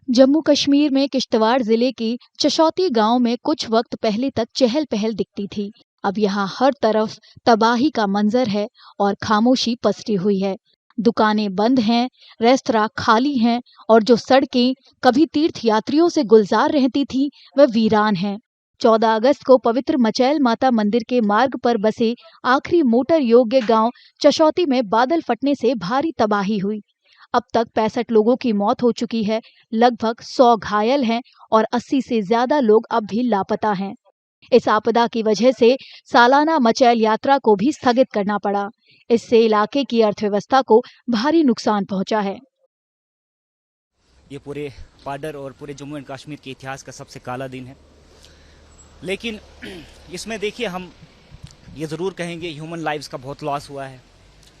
जम्मू कश्मीर में किश्तवाड़ जिले के चशौती गांव में कुछ वक्त पहले तक चहल पहल दिखती थी। अब यहाँ हर तरफ तबाही का मंजर है और खामोशी पसरी हुई है। दुकानें बंद हैं, रेस्तरां खाली हैं और जो सड़कें कभी तीर्थ यात्रियों से गुलजार रहती थी वह वीरान हैं। 14 अगस्त को पवित्र मचैल माता मंदिर के मार्ग पर बसे आखिरी मोटर योग्य गांव चशौती में बादल फटने से भारी तबाही हुई। अब तक 65 लोगों की मौत हो चुकी है, लगभग 100 घायल हैं और 80 से ज्यादा लोग अब भी लापता हैं। इस आपदा की वजह से सालाना मचैल यात्रा को भी स्थगित करना पड़ा। इससे इलाके की अर्थव्यवस्था को भारी नुकसान पहुंचा है। ये पूरे पाडर और पूरे जम्मू एंड कश्मीर के इतिहास का सबसे काला दिन है। लेकिन इसमें देखिए, हम ये ज़रूर कहेंगे ह्यूमन लाइव्स का बहुत लॉस हुआ है।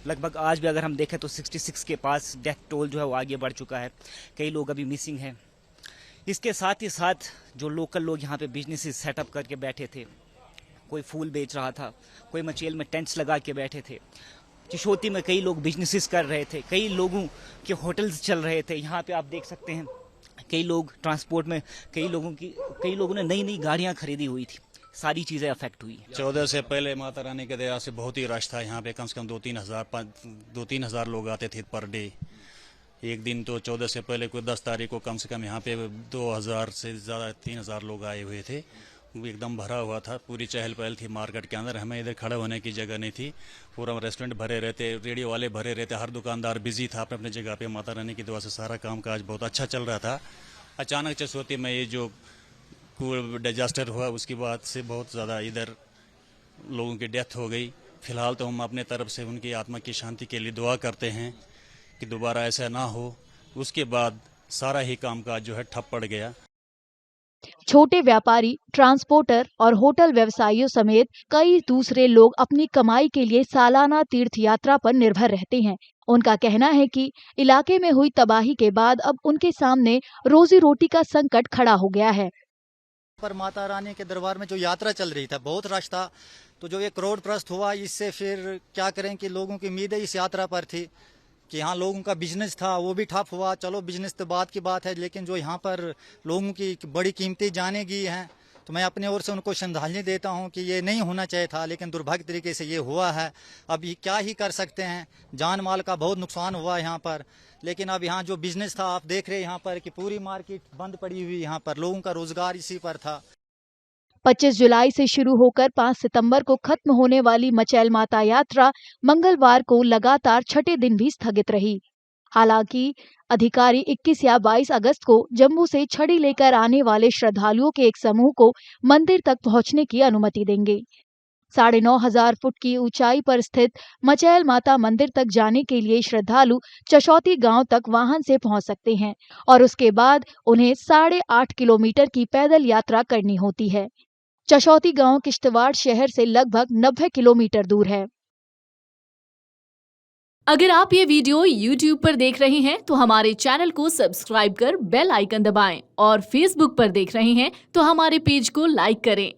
लगभग आज भी अगर हम देखें तो 66 के पास डेथ टोल जो है वो आगे बढ़ चुका है। कई लोग अभी मिसिंग हैं। इसके साथ ही साथ जो लोकल लोग यहाँ पे बिजनेसेस सेटअप करके बैठे थे, कोई फूल बेच रहा था, कोई मचेल में टेंट्स लगा के बैठे थे, चिशोती में कई लोग बिजनेसेस कर रहे थे, कई लोगों के होटल्स चल रहे थे। यहाँ पे आप देख सकते हैं कई लोग ट्रांसपोर्ट में, कई लोगों ने नई नई गाड़ियाँ खरीदी हुई थी। सारी चीज़ें अफेक्ट हुई। 14 से पहले माता रानी के दया से बहुत ही रश था यहाँ पे। कम से कम 2-3 हजार लोग आते थे पर डे। एक दिन तो 14 से पहले कोई 10 तारीख को कम से कम यहाँ पे 2000 से ज़्यादा 3000 लोग आए हुए थे। वो एकदम भरा हुआ था, पूरी चहल पहल थी मार्केट के अंदर। हमें इधर खड़े होने की जगह नहीं थी। पूरा रेस्टोरेंट भरे रहते, रेडियो वाले भरे रहते, हर दुकानदार बिजी था अपने अपने जगह पे। माता रानी की दुआ से सारा काम काज बहुत अच्छा चल रहा था। अचानक चशोती में ये जो डिजास्टर हुआ, उसकी बाद से बहुत ज़्यादा इधर लोगों की डेथ हो गई। फिलहाल तो हम अपने तरफ से उनकी आत्मा की शांति के लिए दुआ करते हैं कि दोबारा ऐसा ना हो। उसके बाद सारा ही कामकाज जो है ठप पड़ गया। छोटे व्यापारी, ट्रांसपोर्टर और होटल व्यवसायियों समेत कई दूसरे लोग अपनी कमाई के लिए सालाना तीर्थ यात्रा पर निर्भर रहते हैं। उनका कहना है कि इलाके में हुई तबाही के बाद अब उनके सामने रोजी रोटी का संकट खड़ा हो गया है। पर माता रानी के दरबार में जो यात्रा चल रही था, बहुत रश था। तो जो ये करोड़ प्रस्त हुआ, इससे फिर क्या करें कि लोगों की उम्मीदें इस यात्रा पर थी कि यहाँ लोगों का बिजनेस था वो भी ठप हुआ। चलो बिजनेस तो बात की बात है, लेकिन जो यहाँ पर लोगों की बड़ी कीमती जानें गई हैं, तो मैं अपने ओर से उनको श्रद्धांजलि देता हूँ कि ये नहीं होना चाहिए था, लेकिन दुर्भाग्य तरीके से ये हुआ है। अब ये क्या ही कर सकते हैं, जान माल का बहुत नुकसान हुआ यहाँ पर। लेकिन अब यहाँ जो बिजनेस था, आप देख रहे हैं यहाँ पर कि पूरी मार्केट बंद पड़ी हुई, यहाँ पर लोगों का रोजगार इसी पर था। 25 जुलाई से शुरू होकर 5 सितंबर को खत्म होने वाली मचैल माता यात्रा मंगलवार को लगातार छठे दिन भी स्थगित रही। हालांकि अधिकारी 21 या 22 अगस्त को जम्मू से छड़ी लेकर आने वाले श्रद्धालुओं के एक समूह को मंदिर तक पहुंचने की अनुमति देंगे। 9,500 फुट की ऊंचाई पर स्थित मचैल माता मंदिर तक जाने के लिए श्रद्धालु चशौती गांव तक वाहन से पहुंच सकते हैं और उसके बाद उन्हें 8.5 किलोमीटर की पैदल यात्रा करनी होती है। चशौती गांव किश्तवाड़ शहर से लगभग 90 किलोमीटर दूर है। अगर आप ये वीडियो YouTube पर देख रहे हैं तो हमारे चैनल को सब्सक्राइब कर बेल आइकन दबाएं और Facebook पर देख रहे हैं तो हमारे पेज को लाइक करें।